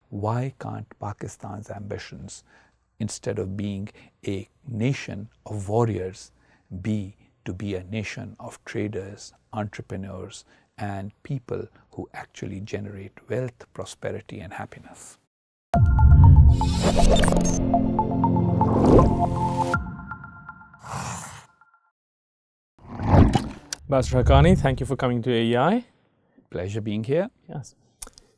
why can't Pakistan's ambitions, instead of being a nation of warriors, be to be a nation of traders, entrepreneurs, and people who actually generate wealth, prosperity, and happiness? Ambassador Haqqani, thank you for coming to AEI. Pleasure being here. Yes.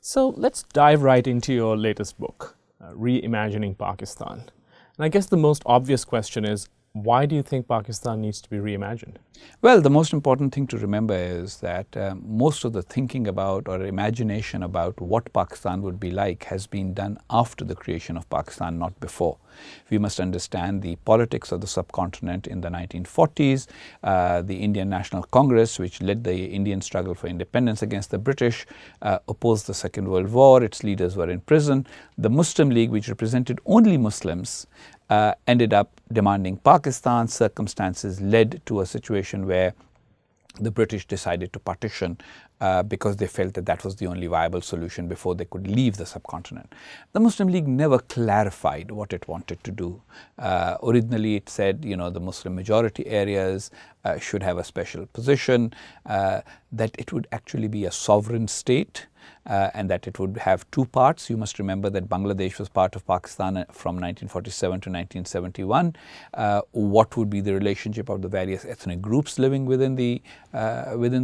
So let's dive right into your latest book, Reimagining Pakistan. And I guess the most obvious question is, why do you think Pakistan needs to be reimagined? Well, the most important thing to remember is that most of the thinking about or imagination about what Pakistan would be like has been done after the creation of Pakistan, not before. We must understand the politics of the subcontinent in the 1940s. The Indian National Congress, which led the Indian struggle for independence against the British, opposed the Second World War. Its leaders were in prison. The Muslim League, which represented only Muslims, ended up demanding Pakistan. Circumstances led to a situation where the British decided to partition because they felt that that was the only viable solution before they could leave the subcontinent. The Muslim League never clarified what it wanted to do. Originally it said, the Muslim majority areas should have a special position, that it would actually be a sovereign state, and that it would have two parts. You must remember that Bangladesh was part of Pakistan from 1947 to 1971. What would be the relationship of the various ethnic groups living within the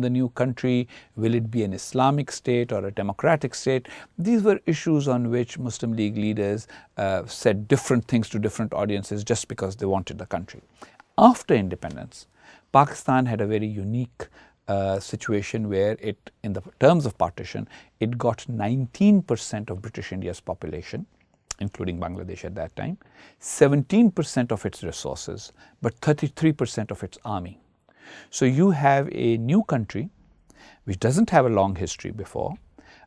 new country? Will it be an Islamic state or a democratic state? These were issues on which Muslim League leaders said different things to different audiences just because they wanted the country. After independence, Pakistan had a very unique situation where it, in the terms of partition, it got 19% of British India's population, including Bangladesh at that time, 17% of its resources, but 33% of its army. So you have a new country which doesn't have a long history before,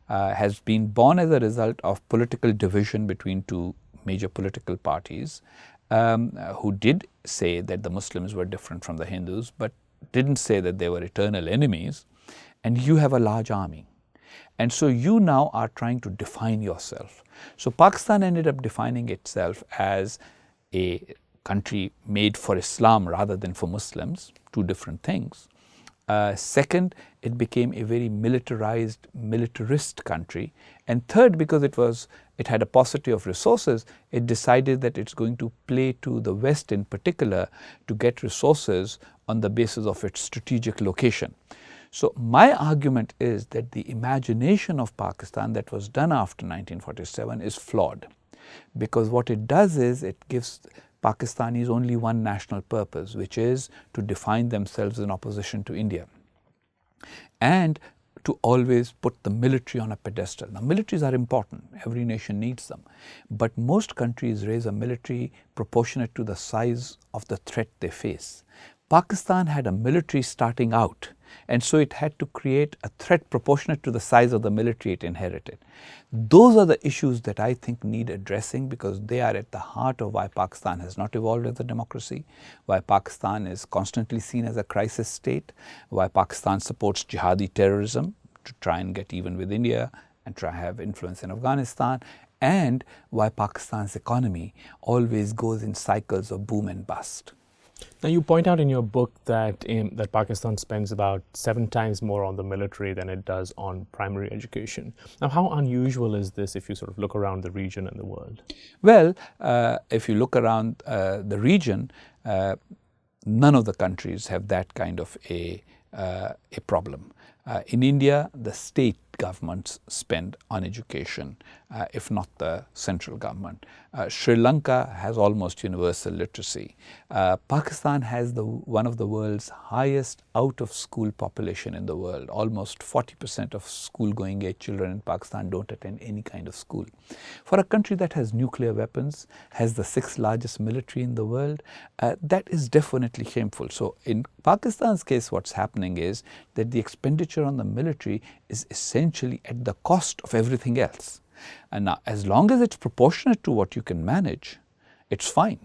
has been born as a result of political division between two major political parties, who did say that the Muslims were different from the Hindus, but didn't say that they were eternal enemies, and you have a large army. And so you now are trying to define yourself. So Pakistan ended up defining itself as a country made for Islam rather than for Muslims, two different things. Second, it became a very militarized, militarist country. And third, because it had a paucity of resources, it decided that it's going to play to the West in particular to get resources on the basis of its strategic location. So my argument is that the imagination of Pakistan that was done after 1947 is flawed, because what it does is it gives Pakistanis only one national purpose, which is to define themselves in opposition to India and to always put the military on a pedestal. Now, militaries are important. Every nation needs them. But most countries raise a military proportionate to the size of the threat they face. Pakistan had a military starting out, and so it had to create a threat proportionate to the size of the military it inherited. Those are the issues that I think need addressing, because they are at the heart of why Pakistan has not evolved as a democracy, why Pakistan is constantly seen as a crisis state, why Pakistan supports jihadi terrorism to try and get even with India and try to have influence in Afghanistan, and why Pakistan's economy always goes in cycles of boom and bust. Now, you point out in your book that that Pakistan spends about 7 times more on the military than it does on primary education. Now, how unusual is this if you sort of look around the region and the world? Well, if you look around the region, none of the countries have that kind of a problem. In India, the state governments spend on education, if not the central government. Sri Lanka has almost universal literacy. Pakistan has one of the world's highest out-of-school population in the world. Almost 40% of school-going age children in Pakistan don't attend any kind of school. For a country that has nuclear weapons, has the 6th largest military in the world, that is definitely shameful. So in Pakistan's case, what's happening is that the expenditure on the military is essentially at the cost of everything else. And now, as long as it's proportionate to what you can manage, it's fine.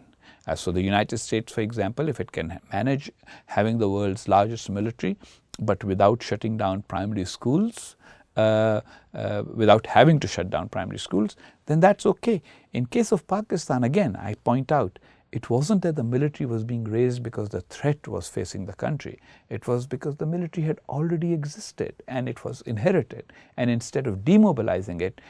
So the United States, for example, if it can manage having the world's largest military, but without shutting down primary schools, without having to shut down primary schools, then that's okay. In case of Pakistan, again, I point out, it wasn't that the military was being raised because the threat was facing the country. It was because the military had already existed and it was inherited. And instead of demobilizing it,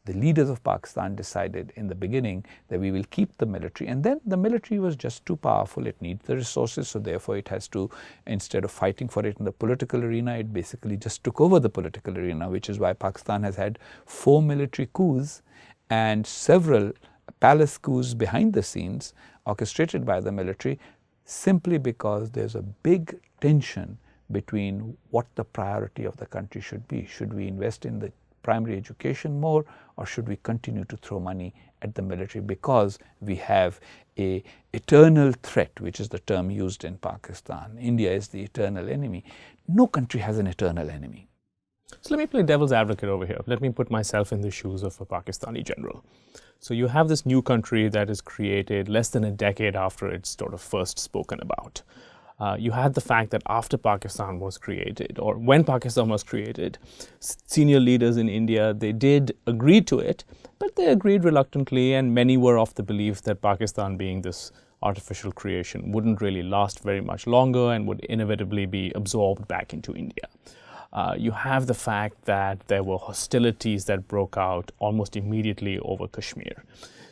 the leaders of Pakistan decided in the beginning that we will keep the military, and then the military was just too powerful. It needs the resources, so therefore it has to, instead of fighting for it in the political arena, it basically just took over the political arena, which is why Pakistan has had 4 military coups and several palace coups behind the scenes orchestrated by the military, simply because there's a big tension between what the priority of the country should be. Should we invest in the primary education more, or should we continue to throw money at the military because we have a eternal threat, which is the term used in Pakistan. India is the eternal enemy. No country has an eternal enemy. So let me play devil's advocate over here. Let me put myself in the shoes of a Pakistani general. So you have this new country that is created less than a decade after it's sort of first spoken about. You had the fact that after Pakistan was created, or when Pakistan was created, senior leaders in India, they did agree to it, but they agreed reluctantly, and many were of the belief that Pakistan, being this artificial creation, wouldn't really last very much longer and would inevitably be absorbed back into India. You have the fact that there were hostilities that broke out almost immediately over Kashmir.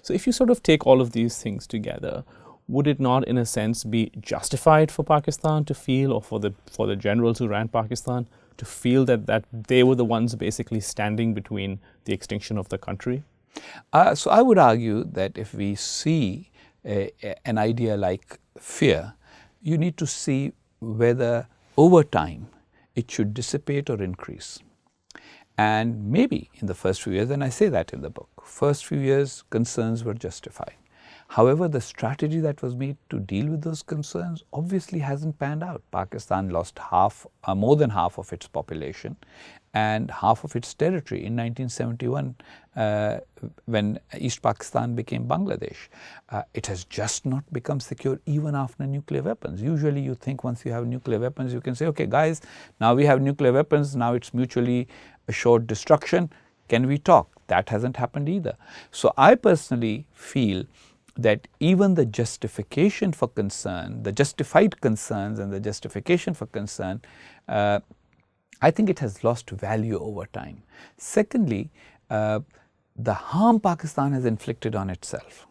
So if you sort of take all of these things together, would it not, in a sense, be justified for Pakistan to feel, or for the generals who ran Pakistan to feel that they were the ones basically standing between the extinction of the country? So I would argue that if we see an idea like fear, you need to see whether over time it should dissipate or increase. And maybe in the first few years, and I say that in the book, first few years concerns were justified. However, the strategy that was made to deal with those concerns obviously hasn't panned out. Pakistan lost more than half of its population and half of its territory in 1971 when East Pakistan became Bangladesh. It has just not become secure even after nuclear weapons. Usually you think once you have nuclear weapons, you can say, okay guys, now we have nuclear weapons, now it's mutually assured destruction. Can we talk? That hasn't happened either. So I personally feel that even the justification for concern, the justified concerns and the justification for concern, I think it has lost value over time. Secondly, the harm Pakistan has inflicted on itself.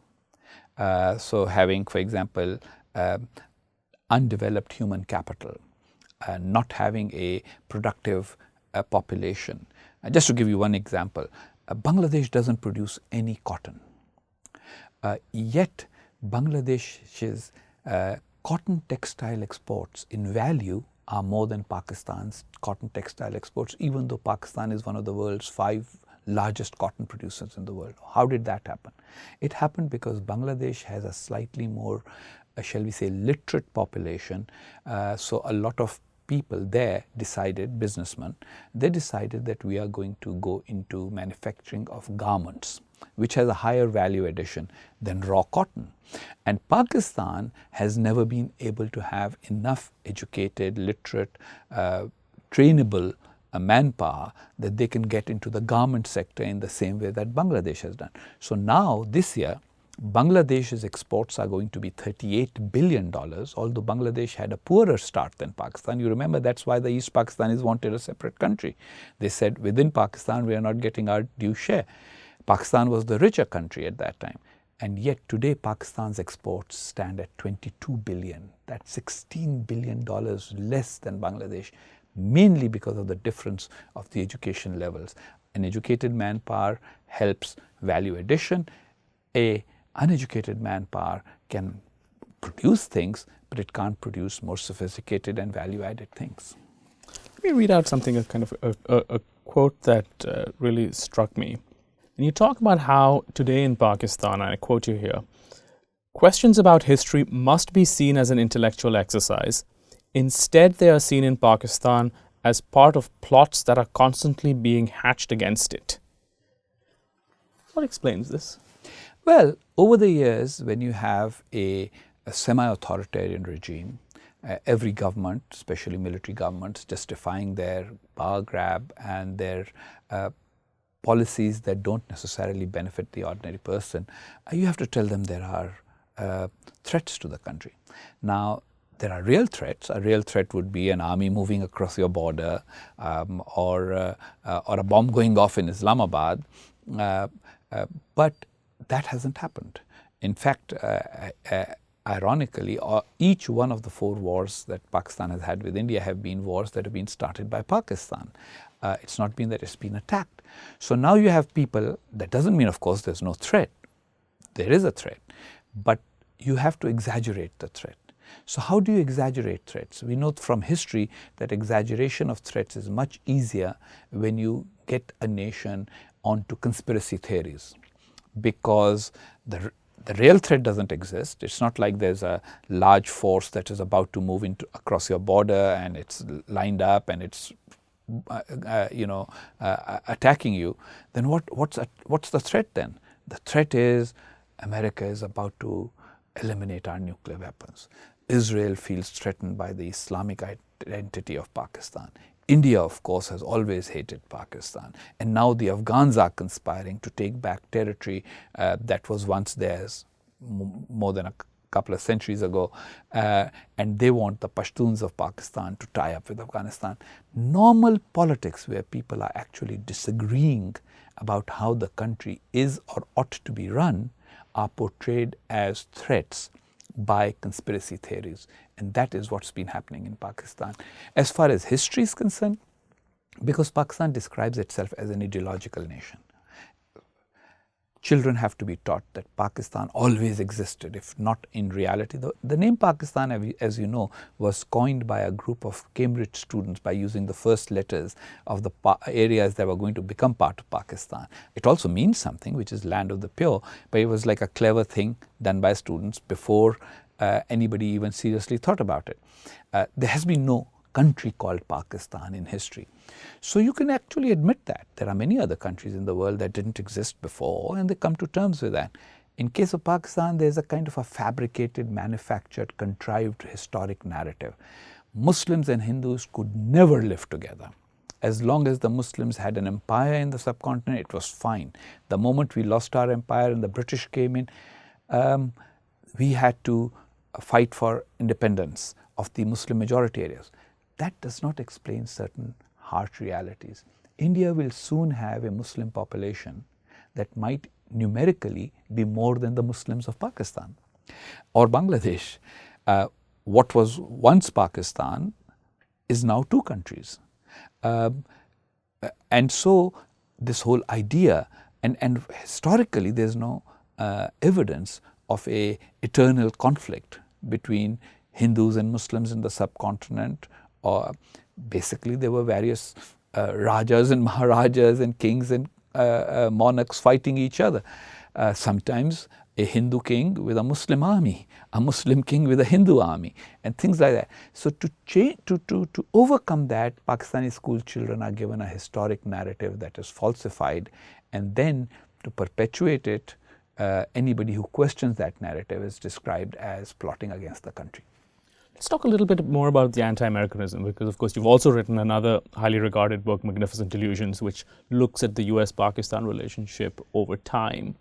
So having, for example, undeveloped human capital, not having a productive population. Just to give you one example, Bangladesh doesn't produce any cotton. Yet Bangladesh's cotton textile exports in value are more than Pakistan's cotton textile exports, even though Pakistan is one of the world's 5 largest cotton producers in the world. How did that happen? It happened because Bangladesh has a slightly more, shall we say, literate population. So a lot of people there decided, businessmen, they decided that we are going to go into manufacturing of garments, which has a higher value addition than raw cotton. And Pakistan has never been able to have enough educated, literate, trainable manpower that they can get into the garment sector in the same way that Bangladesh has done. So now, this year, Bangladesh's exports are going to be $38 billion, although Bangladesh had a poorer start than Pakistan. You remember that's why the East Pakistanis wanted a separate country. They said within Pakistan we are not getting our due share. Pakistan was the richer country at that time. And yet today Pakistan's exports stand at $22 billion. That's $16 billion less than Bangladesh, mainly because of the difference of the education levels. An educated manpower helps value addition. A uneducated manpower can produce things, but it can't produce more sophisticated and value-added things. Let me read out something, a quote that really struck me. And you talk about how today in Pakistan, and I quote you here, questions about history must be seen as an intellectual exercise. Instead, they are seen in Pakistan as part of plots that are constantly being hatched against it. What explains this? Well, over the years, when you have a semi-authoritarian regime, every government, especially military governments, justifying their power grab and their policies that don't necessarily benefit the ordinary person, you have to tell them there are threats to the country. Now, there are real threats. A real threat would be an army moving across your border, or a bomb going off in Islamabad, but that hasn't happened. In fact, ironically, each one of the 4 wars that Pakistan has had with India have been wars that have been started by Pakistan. It's not been that it's been attacked. So now you have people, that doesn't mean, of course, there's no threat. There is a threat, but you have to exaggerate the threat. So how do you exaggerate threats? We know from history that exaggeration of threats is much easier when you get a nation onto conspiracy theories, because the real threat doesn't exist. It's not like there's a large force that is about to move across your border and it's lined up and it's attacking you. Then what's the threat then? The threat is America is about to eliminate our nuclear weapons. Israel feels threatened by the Islamic identity of Pakistan. India, of course, has always hated Pakistan. And now the Afghans are conspiring to take back territory that was once theirs more than a couple of centuries ago. And they want the Pashtuns of Pakistan to tie up with Afghanistan. Normal politics where people are actually disagreeing about how the country is or ought to be run are portrayed as threats by conspiracy theories, and that is what's been happening in Pakistan. As far as history is concerned, because Pakistan describes itself as an ideological nation, children have to be taught that Pakistan always existed, if not in reality. The name Pakistan, as you know, was coined by a group of Cambridge students by using the first letters of the areas that were going to become part of Pakistan. It also means something, which is land of the pure, but it was like a clever thing done by students before anybody even seriously thought about it. There has been no country called Pakistan in history. So you can actually admit that. There are many other countries in the world that didn't exist before, and they come to terms with that. In case of Pakistan, there's a kind of a fabricated, manufactured, contrived historic narrative. Muslims and Hindus could never live together. As long as the Muslims had an empire in the subcontinent, it was fine. The moment we lost our empire and the British came in, we had to fight for independence of the Muslim majority areas. That does not explain certain harsh realities. India will soon have a Muslim population that might numerically be more than the Muslims of Pakistan or Bangladesh. What was once Pakistan is now 2 countries. And so this whole idea, and historically there's no evidence of a eternal conflict between Hindus and Muslims in the subcontinent. Or basically there were various Rajas and Maharajas and kings and monarchs fighting each other. Sometimes a Hindu king with a Muslim army, a Muslim king with a Hindu army, and things like that. So to overcome that, Pakistani school children are given a historic narrative that is falsified, and then to perpetuate it, anybody who questions that narrative is described as plotting against the country. Let's talk a little bit more about the anti-Americanism, because of course you've also written another highly regarded book, Magnificent Illusions, which looks at the US-Pakistan relationship over time.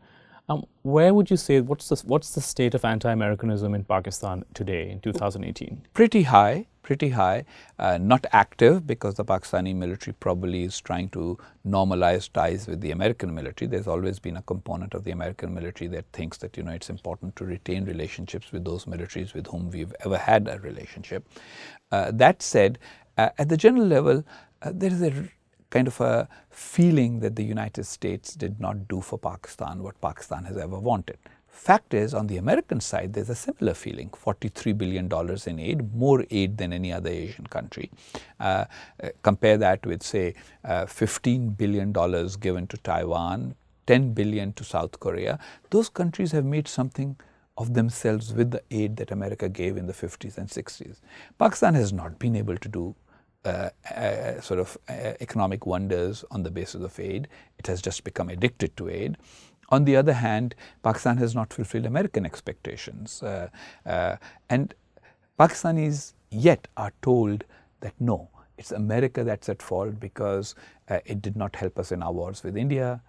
Where would you say, what's the state of anti-Americanism in Pakistan today in 2018? Pretty high. Not active, because the Pakistani military probably is trying to normalize ties with the American military. There's always been a component of the American military that thinks that it's important to retain relationships with those militaries with whom we've ever had a relationship. That said, at the general level, there is a kind of a feeling that the United States did not do for Pakistan what Pakistan has ever wanted. Fact is, on the American side, there's a similar feeling. $43 billion in aid, more aid than any other Asian country. Compare that with, say, $15 billion given to Taiwan, $10 billion to South Korea. Those countries have made something of themselves with the aid that America gave in the 50s and 60s. Pakistan has not been able to do economic wonders on the basis of aid. It has just become addicted to aid. On the other hand, Pakistan has not fulfilled American expectations. And Pakistanis yet are told that no, it's America that's at fault because it did not help us in our wars with India.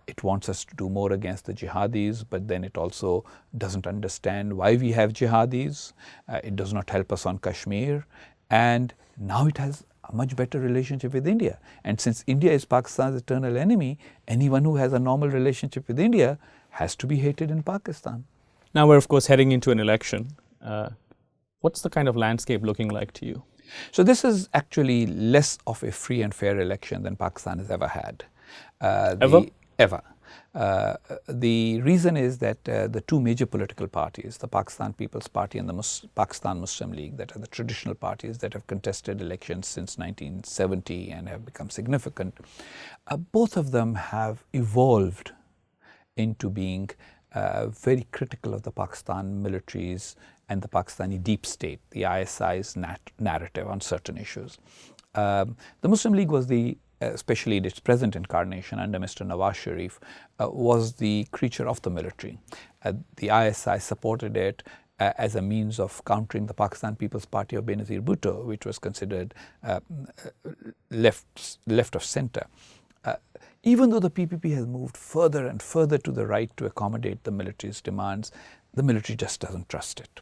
It wants us to do more against the jihadis, but then it also doesn't understand why we have jihadis. It does not help us on Kashmir. And now it has a much better relationship with India. And since India is Pakistan's eternal enemy, anyone who has a normal relationship with India has to be hated in Pakistan. Now we're, of course, heading into an election. What's the kind of landscape looking like to you? So this is actually less of a free and fair election than Pakistan has ever had. Ever. The reason is that the two major political parties, the Pakistan People's Party and the Pakistan Muslim League, that are the traditional parties that have contested elections since 1970 and have become significant, both of them have evolved into being very critical of the Pakistan militaries and the Pakistani deep state, the ISI's narrative on certain issues. The Muslim League was especially in its present incarnation under Mr. Nawaz Sharif, was the creature of the military. The ISI supported it as a means of countering the Pakistan People's Party of Benazir Bhutto, which was considered left of center. Even though the PPP has moved further and further to the right to accommodate the military's demands, the military just doesn't trust it.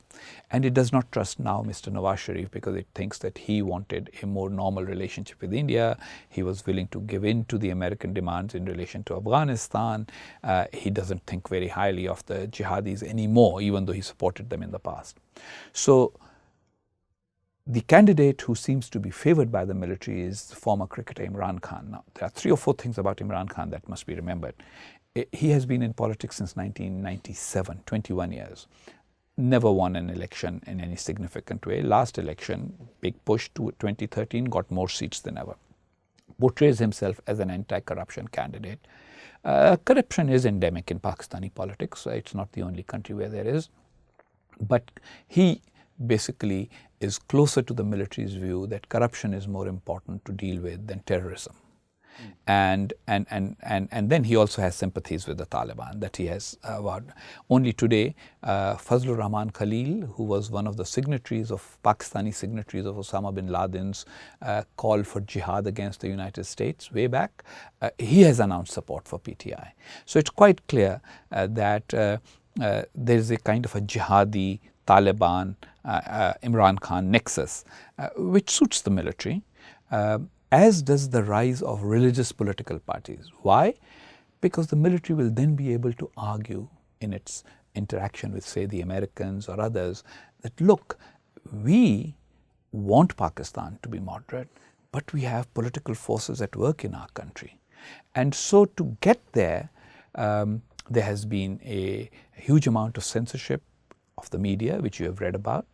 And it does not trust now Mr. Nawaz Sharif because it thinks that he wanted a more normal relationship with India. He was willing to give in to the American demands in relation to Afghanistan. He doesn't think very highly of the jihadis anymore, even though he supported them in the past. So the candidate who seems to be favored by the military is former cricketer Imran Khan. Now, there are 3 or 4 things about Imran Khan that must be remembered. He has been in politics since 1997, 21 years. Never won an election in any significant way. Last election, big push to 2013, got more seats than ever. Portrays himself as an anti-corruption candidate. Corruption is endemic in Pakistani politics. It's not the only country where there is. But he basically is closer to the military's view that corruption is more important to deal with than terrorism. And then he also has sympathies with the Taliban that he has vowed. Only today, Fazlur Rahman Khalil, who was one of the Pakistani signatories of Osama bin Laden's call for jihad against the United States way back, he has announced support for PTI. So it's quite clear that there is a kind of a jihadi Taliban Imran Khan nexus, which suits the military. As does the rise of religious political parties. Why? Because the military will then be able to argue in its interaction with, say, the Americans or others, that look, we want Pakistan to be moderate, but we have political forces at work in our country. And so to get there, there has been a huge amount of censorship of the media, which you have read about.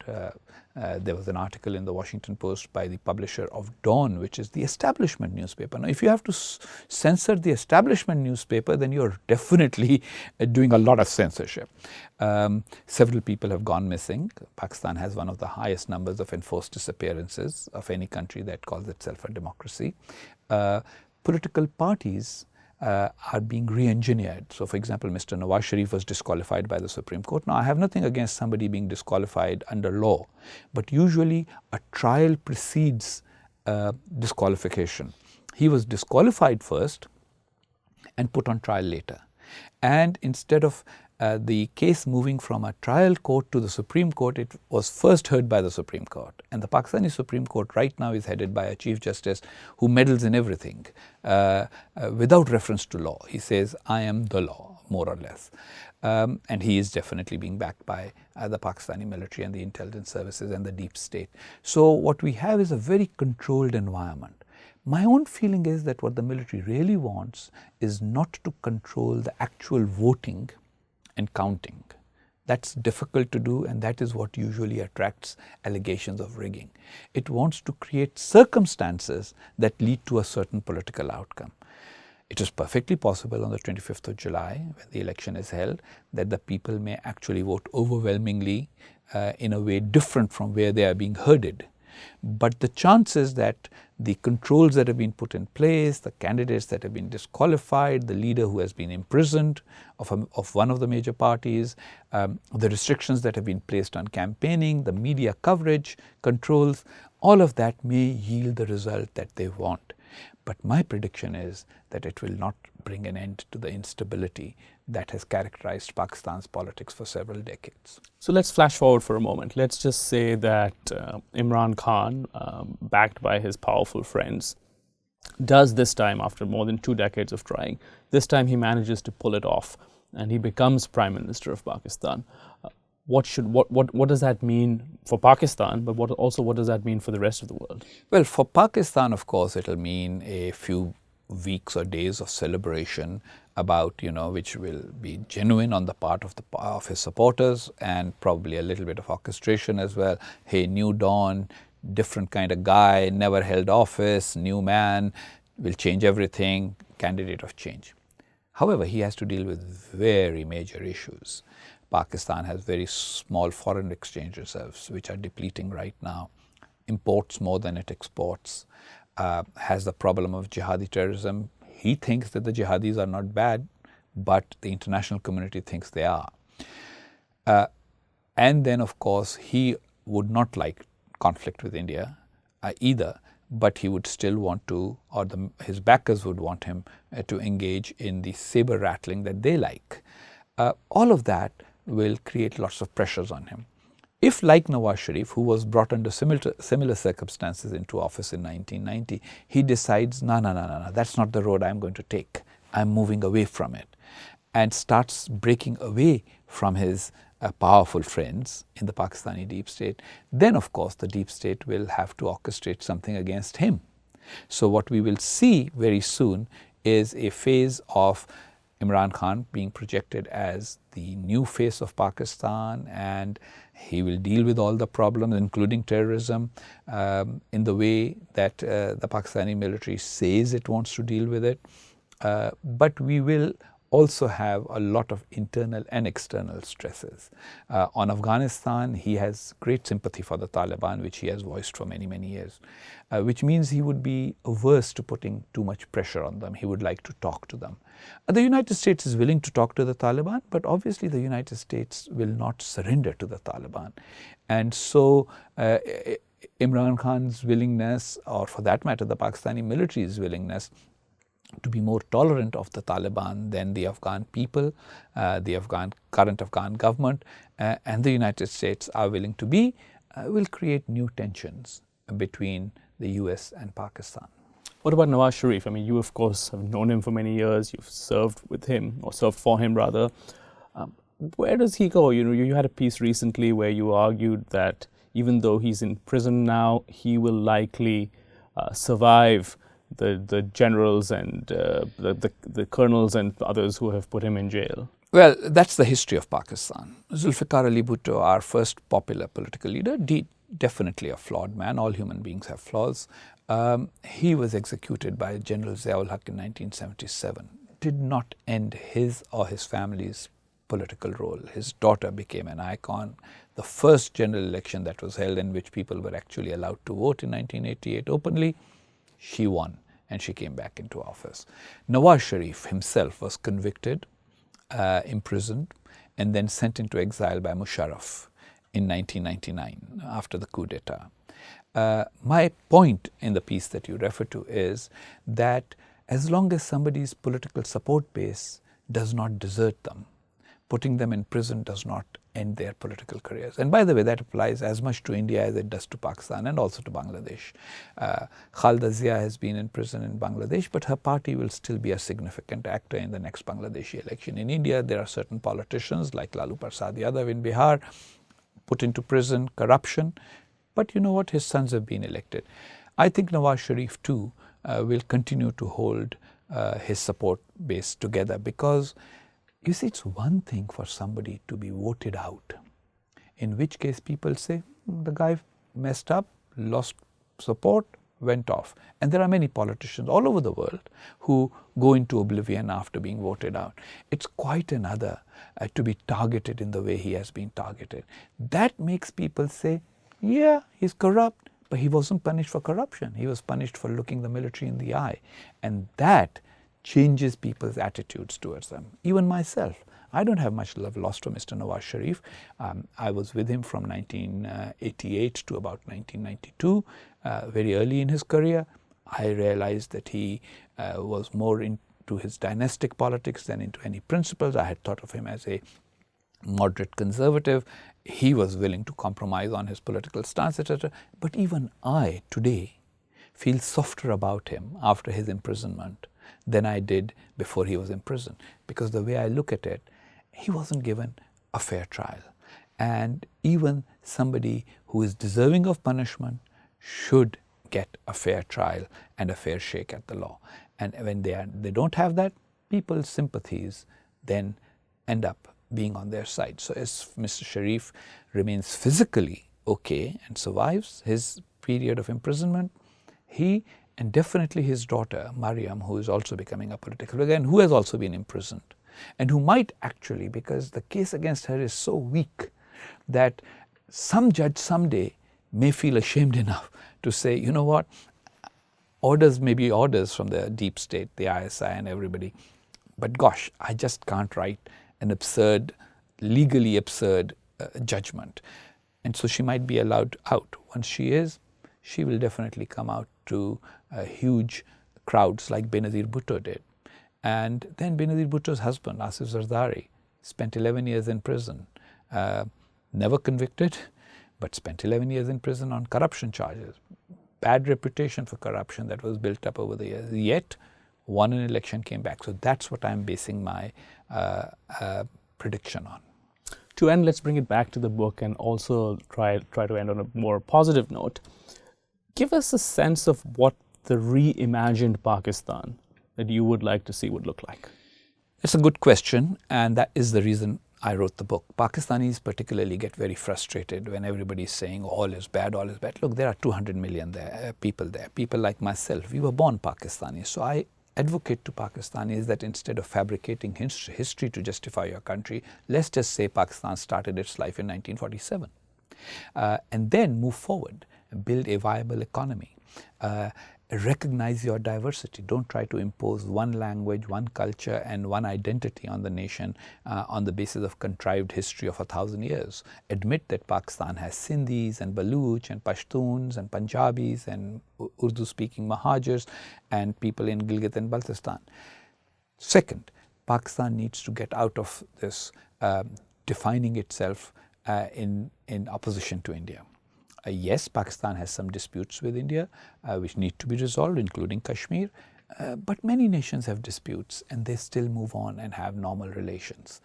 There was an article in the Washington Post by the publisher of Dawn, which is the establishment newspaper. Now, if you have to censor the establishment newspaper, then you're definitely doing a lot of censorship. Several people have gone missing. Pakistan has one of the highest numbers of enforced disappearances of any country that calls itself a democracy. Political parties are being re-engineered. So, for example, Mr. Nawaz Sharif was disqualified by the Supreme Court. Now, I have nothing against somebody being disqualified under law, but usually a trial precedes disqualification. He was disqualified first and put on trial later. And instead of the case moving from a trial court to the Supreme Court, it was first heard by the Supreme Court. And the Pakistani Supreme Court right now is headed by a Chief Justice who meddles in everything without reference to law. He says, I am the law, more or less. And he is definitely being backed by the Pakistani military and the intelligence services and the deep state. So what we have is a very controlled environment. My own feeling is that what the military really wants is not to control the actual voting and counting. That's difficult to do, and that is what usually attracts allegations of rigging. It wants to create circumstances that lead to a certain political outcome. It is perfectly possible on the 25th of July, when the election is held, that the people may actually vote overwhelmingly in a way different from where they are being herded. But the chances that the controls that have been put in place, the candidates that have been disqualified, the leader who has been imprisoned of one of the major parties, the restrictions that have been placed on campaigning, the media coverage controls, all of that may yield the result that they want. But my prediction is that it will not bring an end to the instability that has characterized Pakistan's politics for several decades. So let's flash forward for a moment. Let's just say that Imran Khan, backed by his powerful friends, does this time, after more than 2 decades of trying, this time he manages to pull it off and he becomes Prime Minister of Pakistan. What does that mean for Pakistan, but what does that mean for the rest of the world? Well, for Pakistan, of course, it'll mean a few weeks or days of celebration about, which will be genuine on the part of his supporters, and probably a little bit of orchestration as well. Hey, new dawn, different kind of guy, never held office, new man, will change everything, candidate of change. However, he has to deal with very major issues. Pakistan has very small foreign exchange reserves, which are depleting right now, imports more than it exports, has the problem of jihadi terrorism. He thinks that the jihadis are not bad, but the international community thinks they are. And then, of course, he would not like conflict with India either, but he would still want to, or his backers would want him to engage in the saber rattling that they like. All of that will create lots of pressures on him. If, like Nawaz Sharif, who was brought under similar circumstances into office in 1990, he decides, no, that's not the road I'm going to take. I'm moving away from it, and starts breaking away from his powerful friends in the Pakistani deep state, then of course the deep state will have to orchestrate something against him. So what we will see very soon is a phase of Imran Khan being projected as the new face of Pakistan, and he will deal with all the problems, including terrorism, in the way that the Pakistani military says it wants to deal with it. But we will also have a lot of internal and external stresses. On Afghanistan, he has great sympathy for the Taliban, which he has voiced for many, many years, which means he would be averse to putting too much pressure on them. He would like to talk to them. The United States is willing to talk to the Taliban, but obviously the United States will not surrender to the Taliban. And so Imran Khan's willingness, or for that matter, the Pakistani military's willingness to be more tolerant of the Taliban than the Afghan people, the current Afghan government, and the United States are willing to be, will create new tensions between the US and Pakistan. What about Nawaz Sharif? I mean, you of course have known him for many years. You've served with him, or served for him rather. Where does he go? You had a piece recently where you argued that even though he's in prison now, he will likely survive the generals and the colonels and others who have put him in jail. Well, that's the history of Pakistan. Zulfikar Ali Bhutto, our first popular political leader, definitely a flawed man. All human beings have flaws. He was executed by General Zia-ul-Haq in 1977. Did not end his or his family's political role. His daughter became an icon. The first general election that was held, in which people were actually allowed to vote in 1988 openly, she won and she came back into office. Nawaz Sharif himself was convicted, imprisoned, and then sent into exile by Musharraf in 1999 after the coup d'etat. My point in the piece that you refer to is that as long as somebody's political support base does not desert them, putting them in prison does not end their political careers. And by the way, that applies as much to India as it does to Pakistan and also to Bangladesh. Khalida Zia has been in prison in Bangladesh, but her party will still be a significant actor in the next Bangladeshi election. In India, there are certain politicians like Lalu Prasad Yadav in Bihar, put into prison, corruption. But you know what? His sons have been elected. I think Nawaz Sharif too will continue to hold his support base together, because you see, it's one thing for somebody to be voted out, in which case people say, the guy messed up, lost support, went off. And there are many politicians all over the world who go into oblivion after being voted out. It's quite another to be targeted in the way he has been targeted. That makes people say, yeah, he's corrupt, But he wasn't punished for corruption. He was punished for looking the military in the eye. And that changes people's attitudes towards them. Even myself, I don't have much love lost for Mr. Nawaz Sharif. I was with him from 1988 to about 1992, very early in his career. I realized that he was more into his dynastic politics than into any principles. I had thought of him as a moderate conservative. He was willing to compromise on his political stance, etc. But even I, today, feel softer about him after his imprisonment than I did before he was imprisoned. Because the way I look at it, he wasn't given a fair trial. And even somebody who is deserving of punishment should get a fair trial and a fair shake at the law. And when they don't have that, people's sympathies then end up being on their side. So as Mr. Sharif remains physically okay and survives his period of imprisonment, he and definitely his daughter, Mariam, who is also becoming a political figure and who has also been imprisoned, and who might actually, because the case against her is so weak, that some judge someday may feel ashamed enough to say, you know what, orders may be orders from the deep state, the ISI and everybody, but gosh, I just can't write an absurd, legally absurd judgment. And so she might be allowed out. Once she is, she will definitely come out to huge crowds like Benazir Bhutto did. And then Benazir Bhutto's husband, Asif Zardari, spent 11 years in prison, never convicted, but spent 11 years in prison on corruption charges. Bad reputation for corruption that was built up over the years, yet won an election, came back. So that's what I'm basing my prediction on. To end, let's bring it back to the book and also try to end on a more positive note. Give us a sense of what the reimagined Pakistan that you would like to see would look like. It's a good question, and that is the reason I wrote the book. Pakistanis particularly get very frustrated when everybody's saying all is bad, all is bad. Look, there are 200 million people there, people like myself. We were born Pakistanis. So I advocate to Pakistanis that instead of fabricating history to justify your country, let's just say Pakistan started its life in 1947. And then move forward, build a viable economy. Recognize your diversity. Don't try to impose one language, one culture, and one identity on the nation on the basis of contrived history of 1,000 years. Admit that Pakistan has Sindhis and Baluch and Pashtuns and Punjabis and Urdu-speaking Mahajirs and people in Gilgit and Baltistan. Second, Pakistan needs to get out of this defining itself in opposition to India. Yes, Pakistan has some disputes with India which need to be resolved, including Kashmir, but many nations have disputes and they still move on and have normal relations.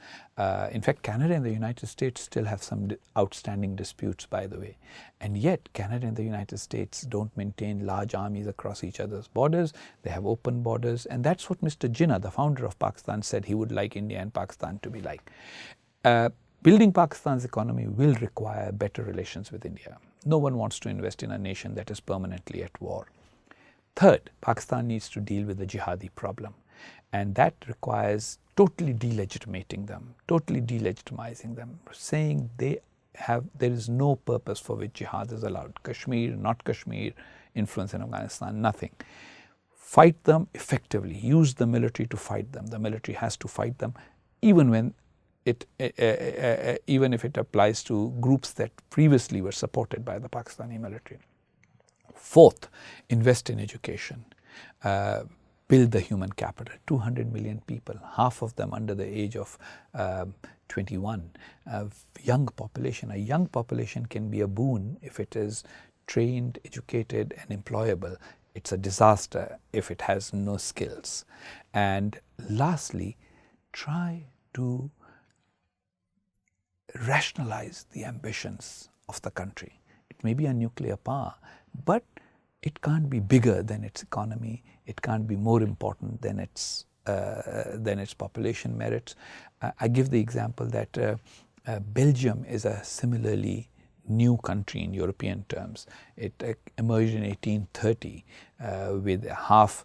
In fact, Canada and the United States still have some outstanding disputes, by the way. And yet, Canada and the United States don't maintain large armies across each other's borders. They have open borders, and that's what Mr. Jinnah, the founder of Pakistan, said he would like India and Pakistan to be like. Building Pakistan's economy will require better relations with India. No one wants to invest in a nation that is permanently at war. Third, Pakistan needs to deal with the jihadi problem, and that requires totally delegitimating them, totally delegitimizing them, saying there is no purpose for which jihad is allowed. Kashmir, not Kashmir, influence in Afghanistan, nothing. Fight them effectively. Use the military to fight them. The military has to fight them even when even if it applies to groups that previously were supported by the Pakistani military. Fourth, invest in education. Build the human capital. 200 million people, half of them under the age of 21. Young population. A young population can be a boon if it is trained, educated, and employable. It's a disaster if it has no skills. And lastly, try to rationalize the ambitions of the country. It may be a nuclear power, but it can't be bigger than its economy. It can't be more important than its population merits. I give the example that Belgium is a similarly new country in European terms. It emerged in 1830 with half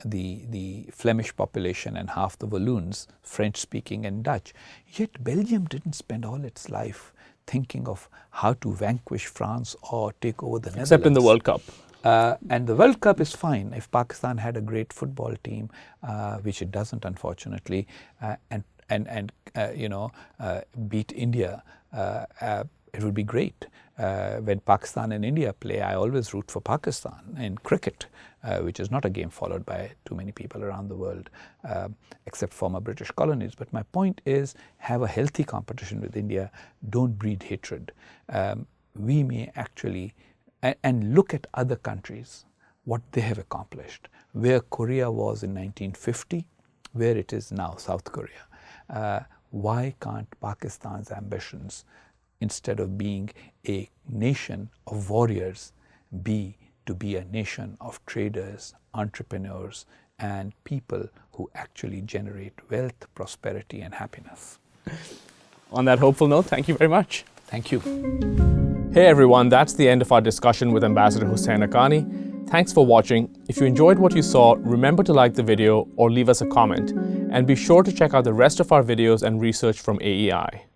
the Flemish population and half the Walloons, French-speaking and Dutch. Yet Belgium didn't spend all its life thinking of how to vanquish France or take over the Netherlands. Except in the World Cup. And the World Cup is fine if Pakistan had a great football team, which it doesn't, unfortunately, and beat India. It would be great. When Pakistan and India play, I always root for Pakistan in cricket, which is not a game followed by too many people around the world, except former British colonies. But my point is, have a healthy competition with India. Don't breed hatred. We may actually, and look at other countries, what they have accomplished. Where Korea was in 1950, where it is now, South Korea. Why can't Pakistan's ambitions, instead of being a nation of warriors, be to be a nation of traders, entrepreneurs, and people who actually generate wealth, prosperity, and happiness? On that hopeful note, thank you very much. Thank you. Hey everyone, that's the end of our discussion with Ambassador Husain Haqqani. Thanks for watching. If you enjoyed what you saw, remember to like the video or leave us a comment. And be sure to check out the rest of our videos and research from AEI.